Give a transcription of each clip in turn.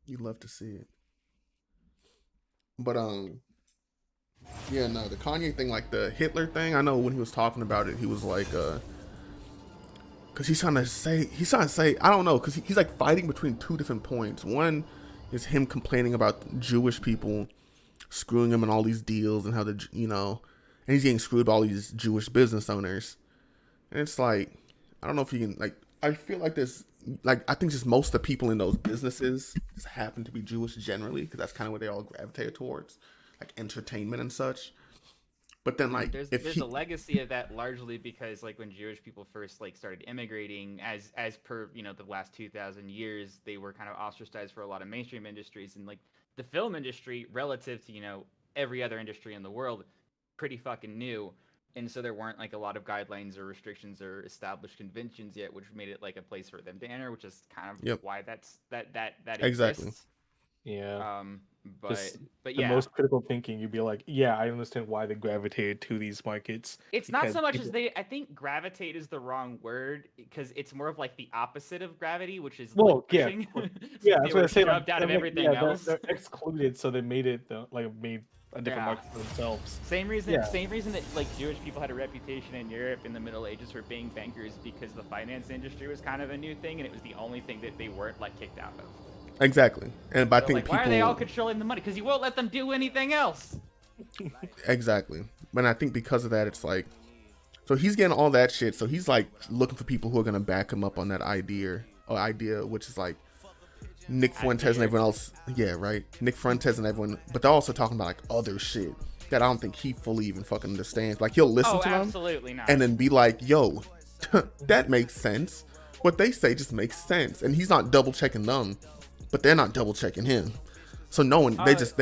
You love to see it. But yeah, no, the Kanye thing, like the Hitler thing. I know when he was talking about it, he was like, because he's trying to say, I don't know, because he's like fighting between two different points. One is him complaining about Jewish people screwing him in all these deals and how and he's getting screwed by all these Jewish business owners. And it's like, I don't know if you can like. I feel like there's like I think just most of the people in those businesses just happen to be Jewish generally because that's kind of what they all gravitate towards, like entertainment and such. But then like if There's a he, legacy of that largely because like when Jewish people first like started immigrating, as per the last 2,000 years, they were kind of ostracized for a lot of mainstream industries, and like the film industry relative to every other industry in the world, pretty fucking new. And so there weren't like a lot of guidelines or restrictions or established conventions yet, which made it like a place for them to enter, which is kind of yep, why that exactly, exists. Yeah. Um, but Just but the yeah, most critical thinking, you'd be like, yeah, I understand why they gravitated to these markets it's not because so much as people. they. I think gravitate is the wrong word because it's more of like the opposite of gravity, which is like Well, yeah, pushing. yeah, They that's what I were say. Like, shoved out I of mean, yeah, everything else. they're excluded, so they made it like made a different Yeah. market for themselves. Same reason. Yeah, Same reason that like Jewish people had a reputation in Europe in the Middle Ages for being bankers because the finance industry was kind of a new thing and it was the only thing that they weren't like kicked out of. exactly. And but I So think like, why are they all people controlling the money? Because you won't let them do anything else. exactly. But I think because of that, it's like so he's getting all that shit. So he's like looking for people who are gonna back him up on that idea, which is like Nick Fuentes and everyone else. Yeah, right. Nick Fuentes and everyone, but they're also talking about like other shit that I don't think he fully even fucking understands. Like he'll listen Oh, to them absolutely not. and then be like, "Yo, that makes sense. What they say just makes sense." And he's not double checking them, but they're not double checking him. So no one, they just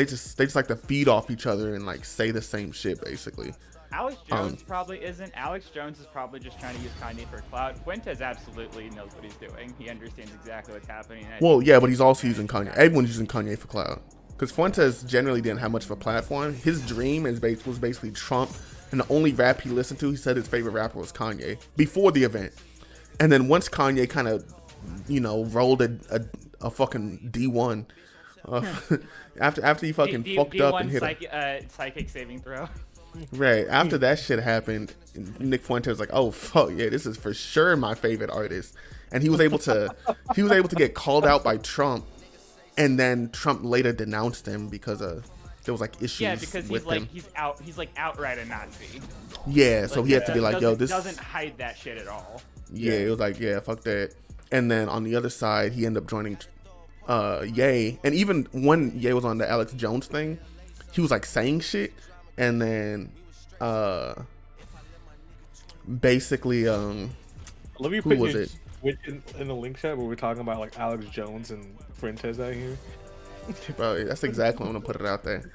like to feed off each other and like say the same shit basically. Alex Jones probably isn't. Alex Jones is probably just trying to use Kanye for clout. Fuentes absolutely knows what he's doing. He understands exactly what's happening. And I Well, think yeah, he's but he's taking also using advantage of Kanye. that. Everyone's using Kanye for cloud. Because Fuentes generally didn't have much of a platform. His dream was basically Trump, and the only rap he listened to, he said his favorite rapper was Kanye before the event. And then once Kanye kind of, rolled a fucking D1, uh, after he fucking fucked up and hit Psychic saving throw. right after that shit happened, Nick Fuentes was like, "Oh fuck yeah, this is for sure my favorite artist," and he was able to get called out by Trump, and then Trump later denounced him because there was like issues Yeah, because with him. he's like outright a Nazi. Yeah, so Like he had to be like, "Yo, this doesn't hide that shit at all. yeah." It was like, "Yeah, fuck that." And then on the other side, he ended up joining Ye, and even when Ye was on the Alex Jones thing, he was like saying shit, and then basically let me who put was you it? in the link chat where we're talking about like Alex Jones and Fuentes out here. Bro, that's exactly what I'm gonna put it out there.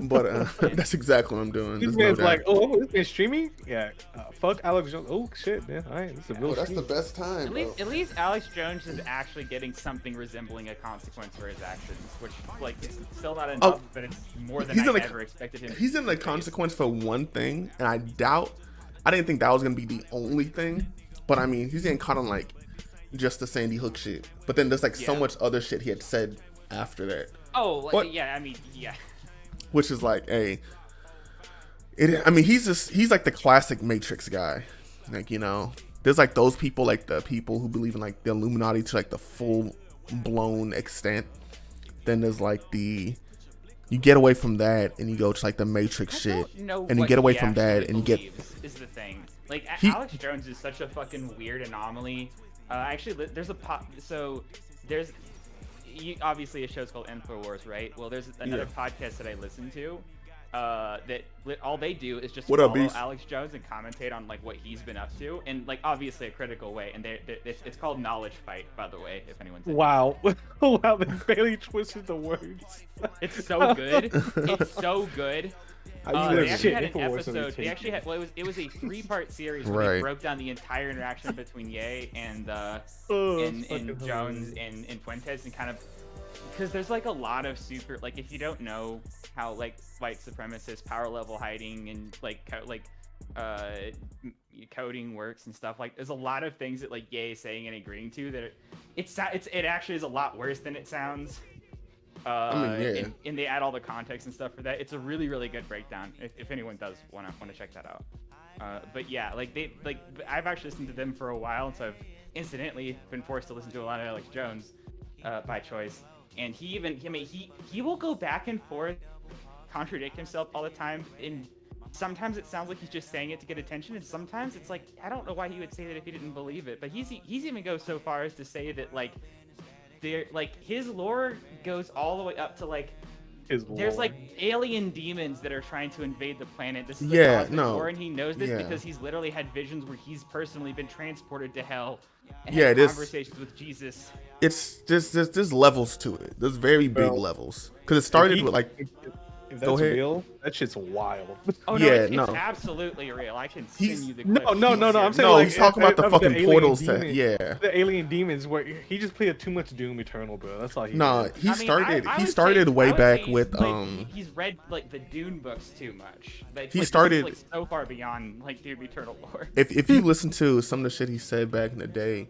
But that's exactly what I'm doing. This There's no man's doubt. like, oh, this man's streaming? Yeah, fuck Alex Jones. Oh shit, man. All right, this is a real Oh, that's the stream. best time, bro. At least Alex Jones is actually getting something resembling a consequence for his actions, which like it's still not enough, but it's more than He's I in the ever expected him. he's in the face. consequence for one thing, and I didn't think that was gonna be the only thing. But I mean, he's getting caught on like just the Sandy Hook shit. But then there's like so Yeah. much other shit he had said after that. Oh, like, What? yeah. I mean, yeah. Which is like, hey, I mean, he's like the classic Matrix guy. Like, there's like those people, like the people who believe in like the Illuminati to like the full blown extent. Then there's like you get away from that and you go to like the Matrix shit, and you get away from that and you get is the thing. Like He- Alex Jones is such a fucking weird anomaly. Actually, there's a so there's obviously a show's called Infowars, right? Well, there's another podcast that I listen to. That all they do is just What up, follow Beast? Alex Jones and commentate on like what he's been up to, and like obviously a critical way. And it's called Knowledge Fight, by the way, if anyone's interested. Wow, wow, they barely twisted the words. It's so good. It's so good. I They use actually it. had an Infowars episode. They take actually had. Well, it was a 3-part series where Right. they broke down the entire interaction between Ye and Oh, and that's fucking Jones hilarious. and Fuentes, and kind of because there's like a lot of super like if you don't know how like white supremacist power level hiding and like coding works and stuff. Like there's a lot of things that like Ye is saying and agreeing to that it actually is a lot worse than it sounds. And they add all the context and stuff for that. It's a really, really good breakdown. If anyone does want to check that out. But yeah, I've actually listened to them for a while, so I've incidentally been forced to listen to a lot of Alex Jones by choice. And he will go back and forth, contradict himself all the time. And sometimes it sounds like he's just saying it to get attention, and sometimes it's like I don't know why he would say that if he didn't believe it. But he's even goes so far as to say that his lore goes all the way up to there's like alien demons that are trying to invade the planet. This is the cosmic lore, and he knows this because he's literally had visions where he's personally been transported to hell and had conversations with Jesus. It's there's levels to it. There's very big levels because it started with like. If that's real, that shit's wild. Oh no, it's absolutely real. I can send you the clip. No. I'm saying he's talking about the fucking portals. The alien demons where he just played too much Doom Eternal, bro. That's all he. He started way back with He's read like the Dune books too much. He started like so far beyond like Doom Eternal lore. If you listen to some of the shit he said back in the day,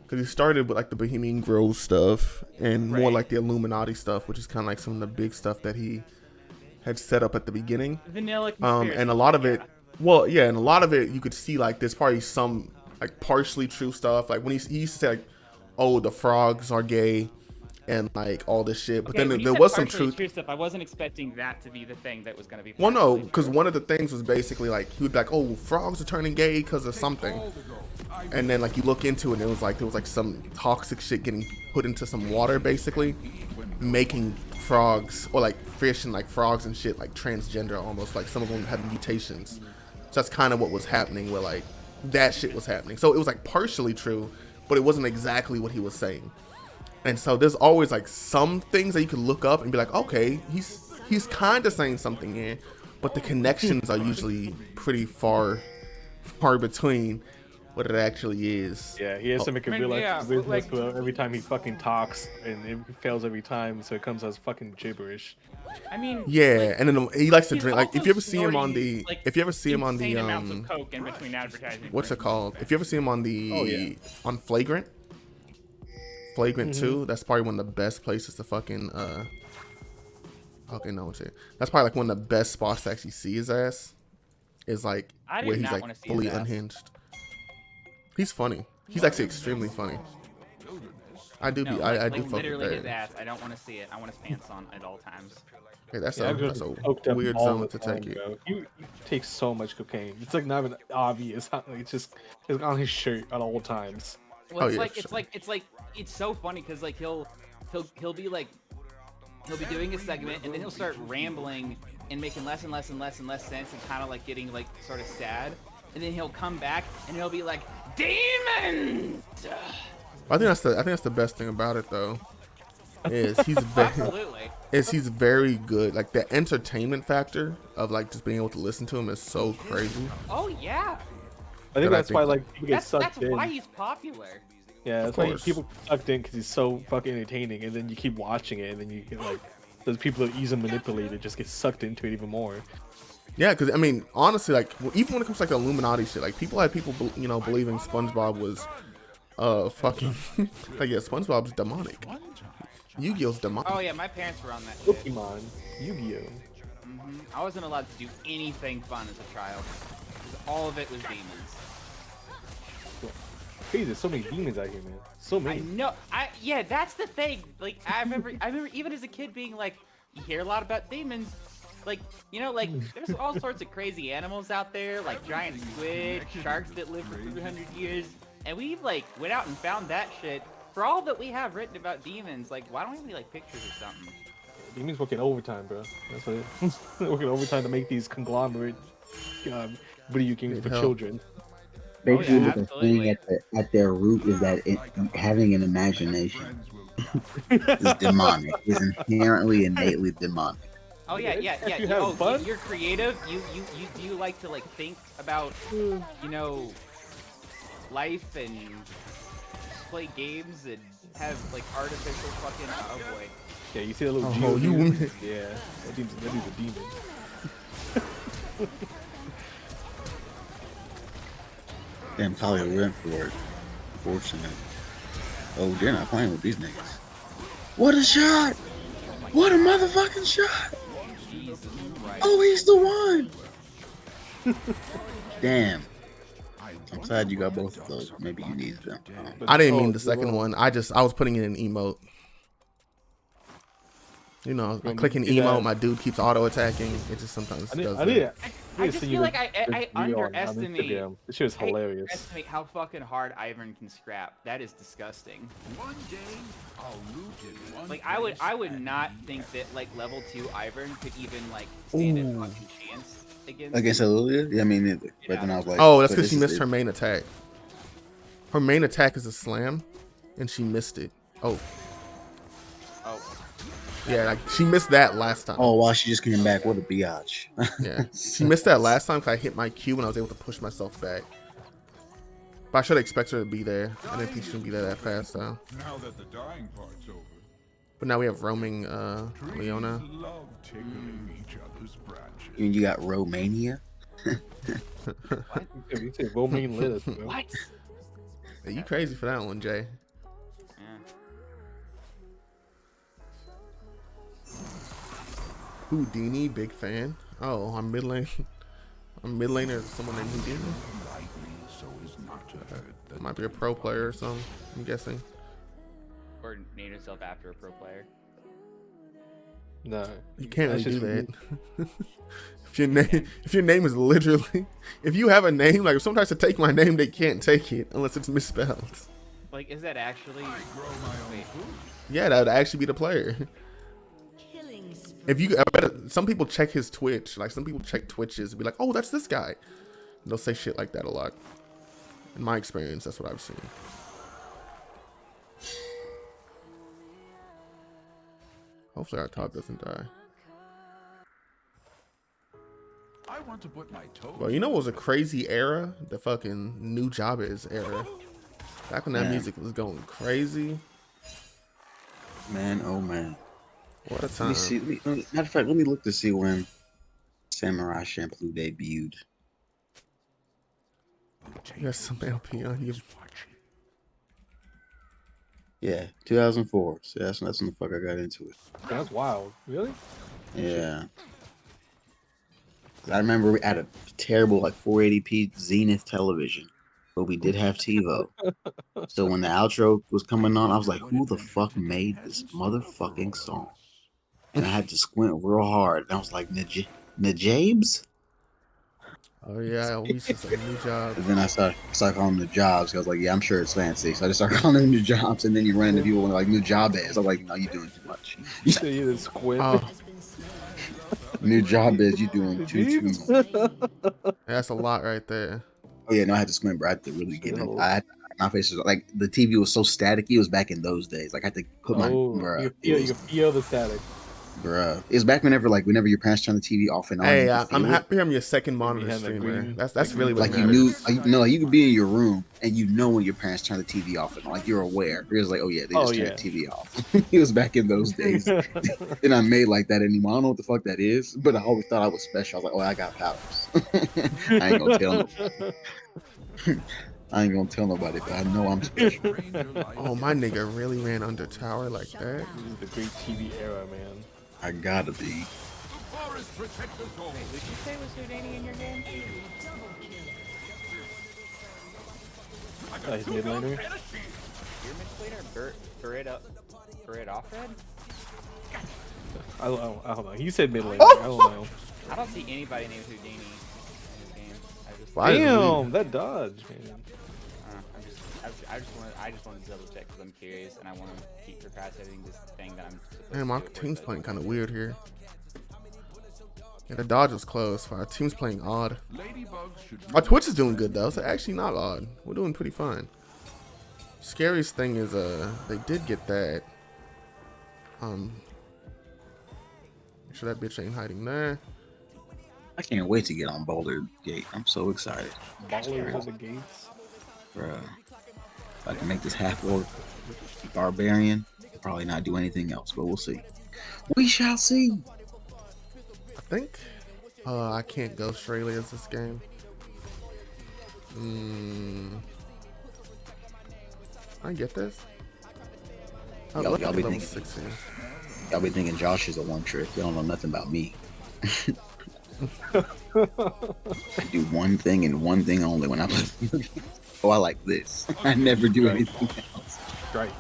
because he started with like the Bohemian Grove stuff and more like the Illuminati stuff, which is kind of like some of the big stuff that he had set up at the beginning. Vanilla conspiracy. And a lot of it, and a lot of it you could see like there's probably some like partially true stuff. Like when he used to say like, oh, the frogs are gay and like all this shit. But then there was some truth. True stuff. I wasn't expecting that to be the thing that was going to be. Well, no, because one of the things was basically like he would be like, oh, frogs are turning gay because of something. And then like you look into it and it was like there was like some toxic shit getting put into some water basically, making frogs or like fish and like frogs and shit like transgender almost, like some of them had mutations. So that's kind of what was happening where like that shit was happening. So it was like partially true, but it wasn't exactly what he was saying. And so there's always like some things that you could look up and be like, okay, he's kind of saying something here, but the connections are usually pretty far between what it actually is. Yeah, he has to make it real every time he fucking talks, and it fails every time, so it comes as fucking gibberish. I mean, and then he likes to drink. Like if you ever see him on the, coke in between advertising. What's it called? If you ever see him on the on Flagrant 2, that's probably one of the best places to fucking okay, no one's here. That's probably like one of the best spots to actually see his ass. Is like where he's like fully unhinged. He's funny. He's actually extremely funny. I do fuck with his ass. I don't want to see it. I want his pants on at all times. Okay, that's a weird zone to take it. He takes so much cocaine. It's like not even obvious. It's just it's on his shirt at all times. Well, it's so funny because like he'll be like he'll be doing a segment and then he'll start rambling and making less and less and less and less sense and kind of like getting like sort of sad, and then he'll come back and he'll be like, demons. I think that's the best thing about it though. Is he's very good. Like the entertainment factor of like just being able to listen to him is so crazy. Oh yeah. I think that's why like people get sucked in. That's why he's popular. Yeah, that's why people get sucked in because he's so fucking entertaining, and then you keep watching it, and then you get like those people that easily manipulated just get sucked into it even more. Yeah, because I mean, honestly, like even when it comes to like the Illuminati shit, like people had believing SpongeBob was, fucking, like SpongeBob's demonic. Yu-Gi-Oh's demonic. Oh yeah, my parents were on that. Pokemon, Yu-Gi-Oh. I wasn't allowed to do anything fun as a child. All of it was demons. Crazy, there's so many demons out here, man. So many. I know. Yeah, that's the thing. Like I remember even as a kid being like, you hear a lot about demons. Like, like there's all sorts of crazy animals out there, like giant squid, sharks that live for 300 years, and we like went out and found that shit. For all that we have written about demons, like why don't we have any like pictures or something? Demons working overtime, bro. That's what it is. Working overtime to make these conglomerate video games for children. Basically, the thing at their root is that having an imagination is demonic. Is inherently, innately demonic. Oh yeah. You're creative. You like to like think about life and play games and have like artificial fucking boy. Yeah, you see the little geo. Yeah, that dude's a demon. Damn, Talia went for it. Unfortunate. Oh, they're not playing with these niggas. What a shot! What a motherfucking shot! Jesus Christ. Oh, he's the one! Damn. I'm glad you got both of those. Maybe you needed them. I didn't mean the second one. I was putting in an emote. You know, I click an emote, my dude keeps auto attacking. It just sometimes does that. I just feel like I underestimate. This shit was I hilarious. underestimate how fucking hard Ivern can scrap. That is disgusting. Like I would not think that like level 2 Ivern could even like stand a fucking chance against Alelia? Yeah, me neither. But then I was like, oh, that's because she missed her main attack. Her main attack is a slam, and she missed it. Oh. Yeah, like she missed that last time. Oh, wow, she just came back. What a biatch. Yeah, she missed that last time because I hit my Q and I was able to push myself back. But I should expect her to be there. I didn't think she would be there that fast, though. Now that the dying part's over. But now we have roaming Leona. Love tickling each other's branches. You got Romania? What? You say Romaine lettuce, bro. What? Hey, you crazy for that one, Jay. Houdini, big fan. Oh, I'm mid lane. I'm mid laner. Someone named Houdini. Might be a pro player or something. I'm guessing. Or name yourself after a pro player. No, you can't really do that. If your name is literally, if you have a name, like if someone tries to take my name, they can't take it unless it's misspelled. Like, is that actually? Wait. Yeah, that would actually be the player. If you, some people check his Twitch, like some people check Twitches and be like, oh, that's this guy. And they'll say shit like that a lot. In my experience, that's what I've seen. Hopefully our top doesn't die. I want to put my toes. Well, you know what was a crazy era? The fucking New Jabez era. Back when that music was going crazy. Man, oh man. What a time. Let me see. Matter of fact, let me look to see when Samurai Champloo debuted. You got some LP on you. Yeah, 2004. So that's when the fuck I got into it. That's wild. Really? Yeah. I remember we had a terrible like 480p Zenith television, but we did have TiVo. So when the outro was coming on, I was like, who the fuck made this motherfucking song? And I had to squint real hard. And I was like, Najabes? Oh yeah, we used to say New Jobs. And then I started calling them Najabs. I was like, yeah, I'm sure it's fancy. So I just started calling them Najabs. And then you run into people and like Najabes. I'm like, no, you're doing too much. So you just squint. Oh. Najabes, you doing too much. That's a lot right there. Oh yeah, no, I had to squint, bro. I had to really get in. My face was like the TV was so staticky. It was back in those days. Like I had to put my bruh. You can feel the static. Bruh, it was back whenever your parents turned the TV off and on. Hey, I'm happy I'm your second monitor streamer. That's really what like you knew. You could be in your room and you know when your parents turn the TV off and like you're aware. You're just like, oh yeah, they just turned the TV off. It was back in those days. They're not made like that anymore. I don't know what the fuck that is, but I always thought I was special. I was like, oh, I got powers. I ain't gonna tell nobody. I ain't gonna tell nobody, but I know I'm special. Oh, my nigga really ran under tower like that. This is the great TV era, man. I gotta be. Wait, would you say was Houdini in your game? He's mid laner. Your mid laner, Beret off red? I don't know. You said mid laner. I don't know. I don't see anybody named Houdini in this game. I just Damn, that dodge, man. I just wanted to double check because I'm curious and I want to keep procrastinating this thing that I'm. Man, my team's playing kind of weird here. Yeah, the dodge was close. Our team's playing odd. Our Twitch is doing good though. It's actually not odd. We're doing pretty fine. Scariest thing is they did get that. Make sure that bitch ain't hiding there. I can't wait to get on Boulder Gate. I'm so excited. Ballers on the gates. Bruh. If I can make this half-orc barbarian, I'll probably not do anything else, but we'll see. We shall see. I think I can't go Australia's this game. I get this. Y'all be level thinking 16. y'all be thinking Josh is a one trick. They don't know nothing about me. I do one thing and one thing only when I play. Oh, I like this. I never do anything else. Right.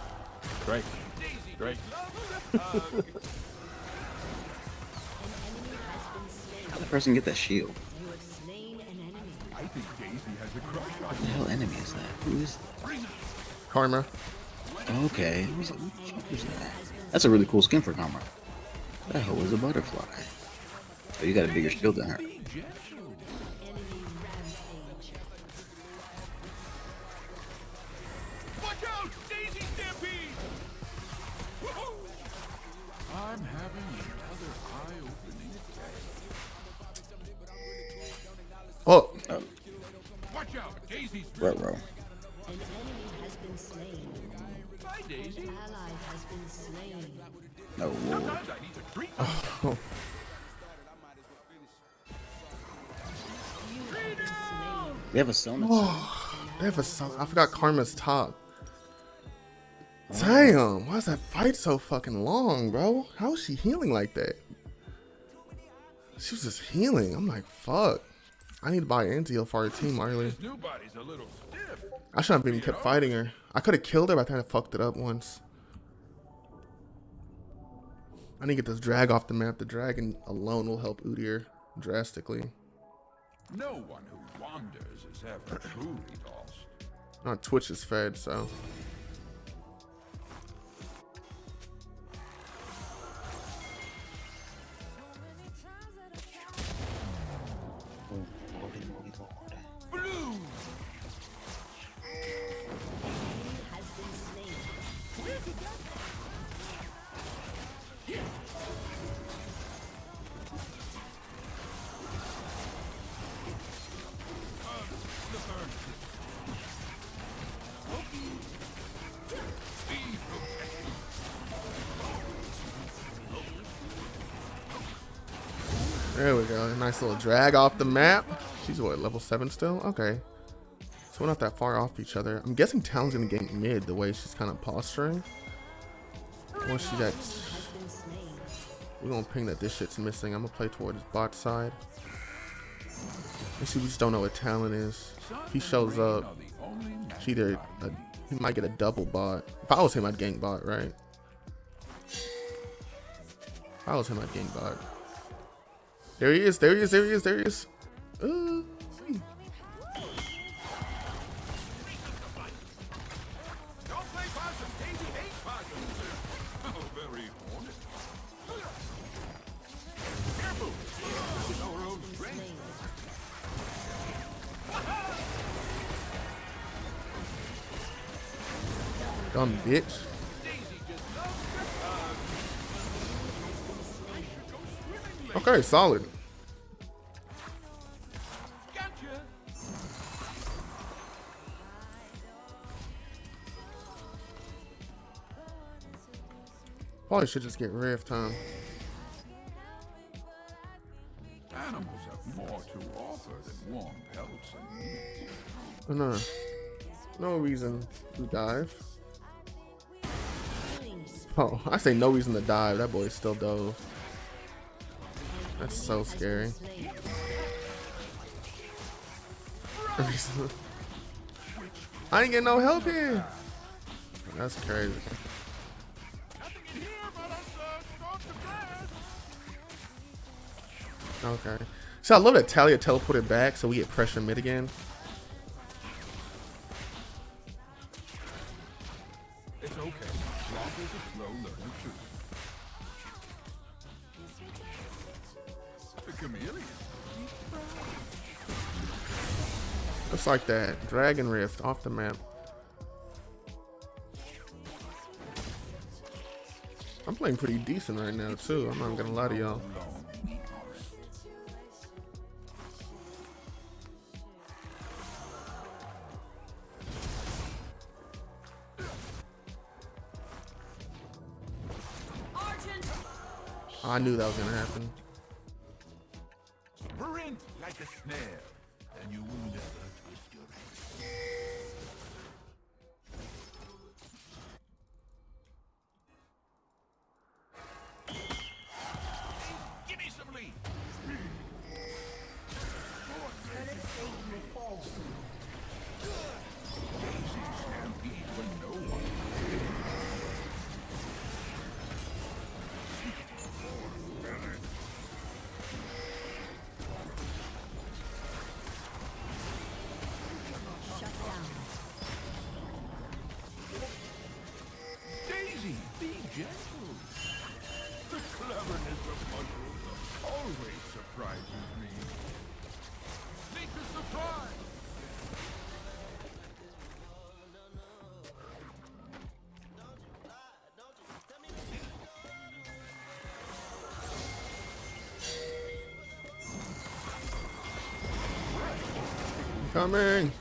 How the person get that shield? I think Daisy has a crush on What the hell enemy is that? Who is Karma. Okay. Who's that? Who the fuck is that? That's a really cool skin for Karma. That hoe is a butterfly. Oh, you got a bigger shield than her. Watch out! Daisy Stampede! I'm having another eye-opening day. Oh, Watch out! Daisy's Ruh-roh. An enemy has been slain. Bye, Daisy. An ally has been slain. No, whoa. Sometimes I need to treat They have a Sona. they have a song. I forgot Karma's top. Damn, why is that fight so fucking long, bro? How is she healing like that? She was just healing. I'm like, fuck. I need to buy Anzio for our team early. This new body's a little stiff. I shouldn't have even kept fighting her. I could have killed her, but I kind of fucked it up once. I need to get this drag off the map. The dragon alone will help Udyr drastically. No one who wanders is ever truly lost. Not Twitch is fed, so. Blue! Has been slain. There we go. A nice little drag off the map. She's what, level 7 still? Okay. So we're not that far off each other. I'm guessing Talon's gonna gank mid the way she's kind of posturing. Once she's at, we're gonna ping that this shit's missing. I'm gonna play towards bot side. We just don't know what Talon is. If he shows up, she either he might get a double bot. If I was him, I'd gank bot, right? If I was him, I'd gank bot. There he is, there he is, there he is, there he is. Don't play possum. Daisy hates possums. Oh, very horny. Careful. You know her own strength. Dumb bitch. Daisy just loves Okay, solid. Gotcha. Probably should just get rift, huh? Animals have more to offer than warm pelts and meat. No, no reason to dive. Oh, I say no reason to dive. That boy still dove. That's so scary. I ain't getting no help here. That's crazy. Nothing in here but us going to class. Okay. So I love that Talia teleported back so we get pressure mid again. It's okay. Blanca's a slow learner too. The chameleon. Just like that. Dragon Rift off the map. I'm playing pretty decent right now too. I'm not gonna lie to y'all. I knew that was gonna happen. Sprint like a snail, and you will never twist your ankle. Coming.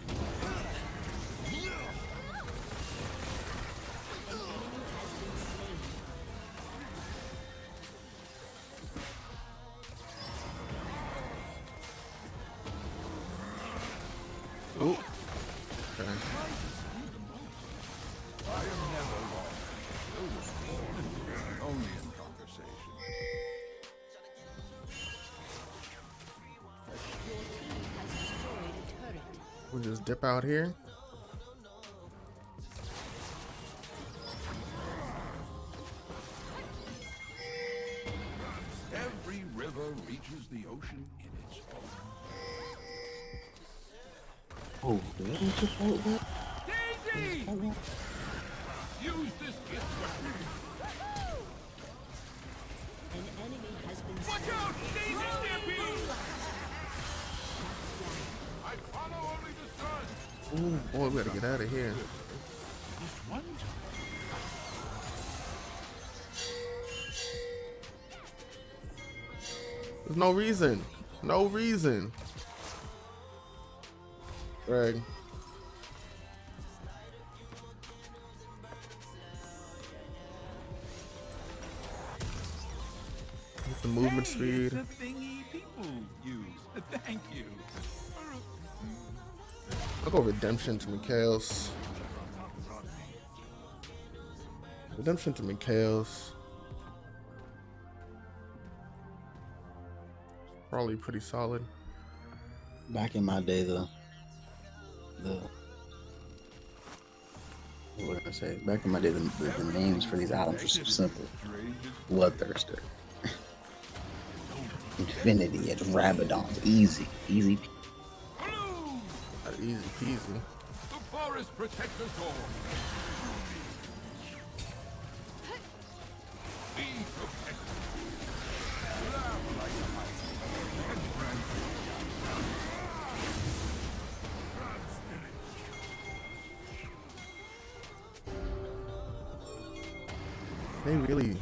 Ooh. Okay. I am never lost. Only in conversation. Has destroyed a turret. We'll just dip out here. Every river reaches the ocean in its own. Oh, did I just hold that? Daisy! Use this gift weapon. An enemy has been Watch slain. out! Daisy Stampede! I follow only the sun. Ooh, boy, we gotta get out of here. Just one time. There's no reason. No reason. Greg. With the movement speed. It's a thingy people use. Thank you. I'll go redemption to Mikhail's. Redemption to Mikhail's. Probably pretty solid. Back in my day, the what did I say? Back in my day, the names for these items were so simple. Bloodthirster, Infinity, and Rabadon. Easy. Blue! Easy peasy. The forest protects us all. Be protected. Laugh like a mouse. They really.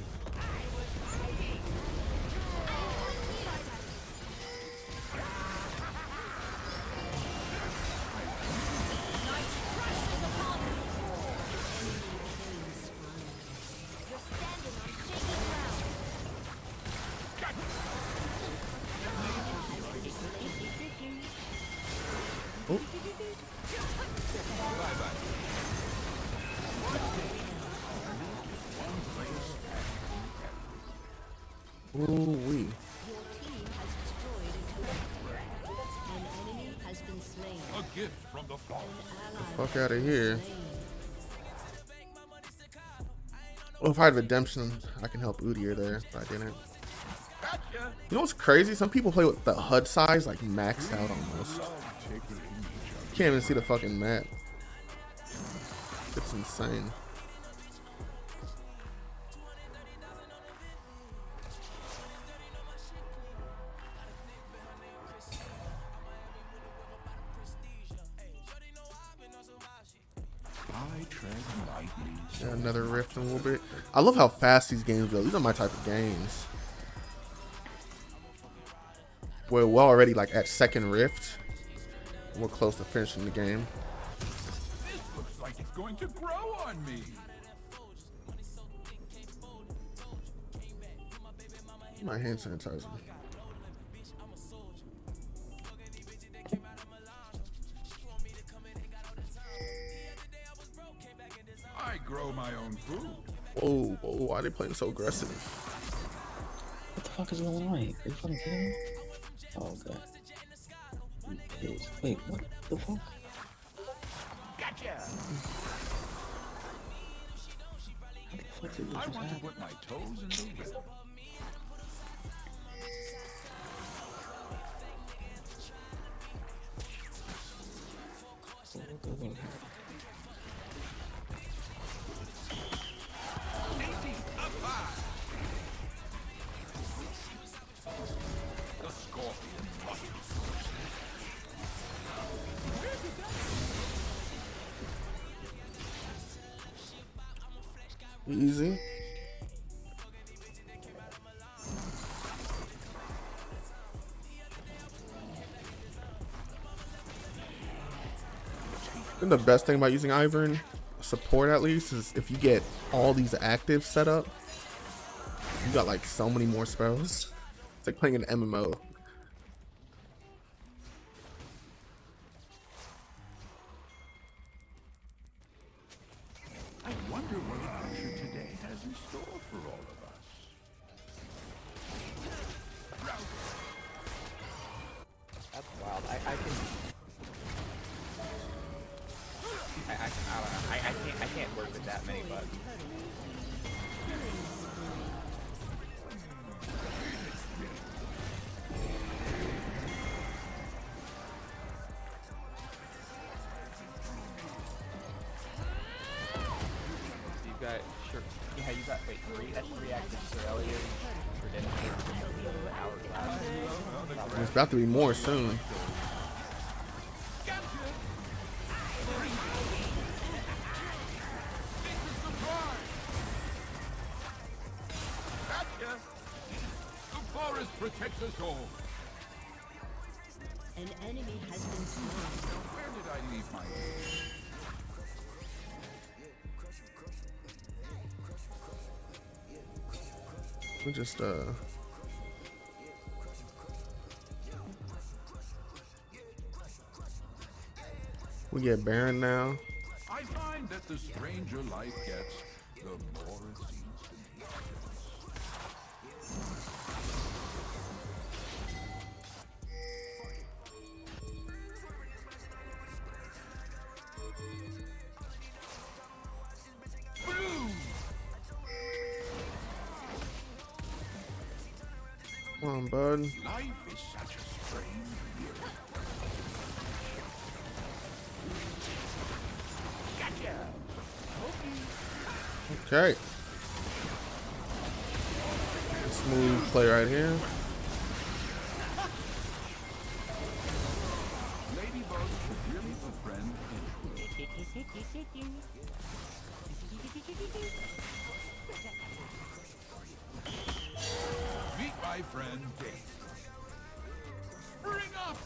Oh. Ooh wee. Your team has destroyed a turret. An enemy has been slain. A gift from the forest. Ally Fuck out of here. slain. Well, if I had redemption, I can help Udyr there, but I didn't. Gotcha. You know what's crazy? Some people play with the HUD size like maxed out almost. Can't even see the fucking map. It's insane. I tread lightly. Yeah, another rift in a little bit. I love how fast these games go. These are my type of games. We're already like at second rift. We're close to finishing the game. This looks like it's going to grow on me. My hand sanitizer. I grow my own food. Whoa, whoa, why are they playing so aggressive? What the fuck is going on? Are you fucking kidding me? Oh god. Wait, what the fuck? Gotcha. How the fuck did this I just want to happen? put my toes in the rhythm. Daisy, up high. The scorpion must be Easy. think the best thing about using Ivern, support at least, is if you get all these actives set up, you got like so many more spells. It's like playing an MMO. I wonder what adventure today has in store for all of us. That's wild. I don't know. I can't work with that many buttons. You've got you got three. That's three active Cerelias, Redemption, Hourglass. There's about to be more soon. Gotcha! The forest protects us all. An enemy has been slain. Where did I leave my... We just we get Baron now. I find that the stranger life gets, the more it seems to me. Come on, bud. Life is such a strange year. Okay. Smooth play right here. Ladybug should really befriend meet my friend Dave. Bring up!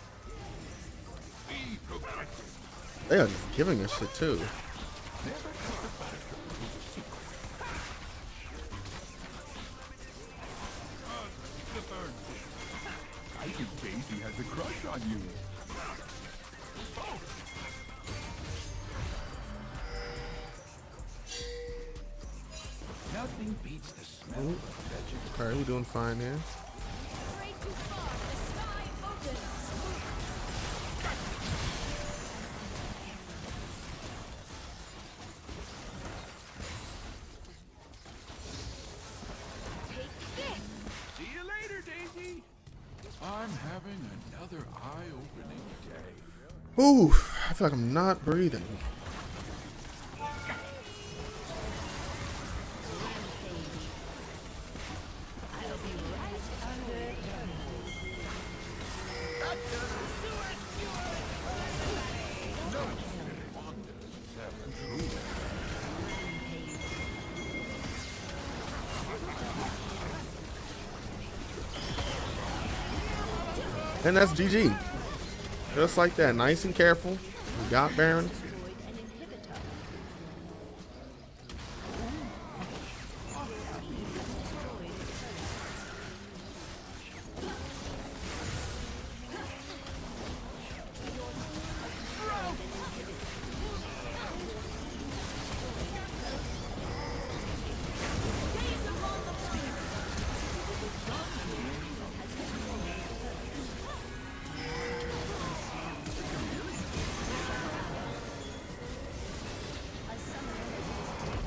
Be protected. They are just giving us shit too. I think Daisy has a crush on you. Nothing beats the smell of vegetable. Alright, we're doing fine here. Stray too far. The sky opens. Take this. See you later, Daisy. I'm having another eye-opening day. Ooh, I feel like I'm not breathing. I'll be right under. And that's GG. Just like that, nice and careful. We got Baron. Destroyed an inhibitor.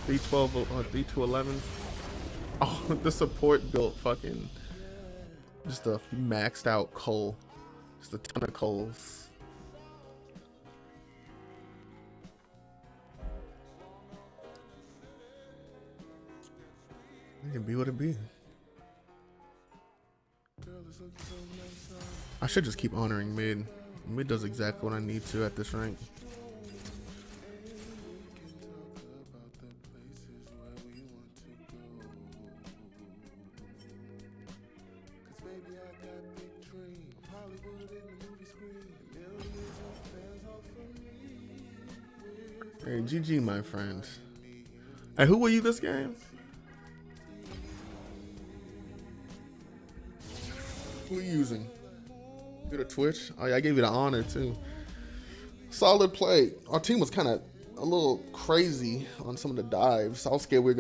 D12 or D211. Oh, the support built fucking just a maxed out coal. Just a ton of coals. It can be what it be. I should just keep honoring mid. Mid does exactly what I need to at this rank. Hey, GG, my friend. Hey, who were you this game? Who are you using? You got a Twitch? Oh yeah, I gave you the honor too. Solid play. Our team was kind of a little crazy on some of the dives. I was scared we were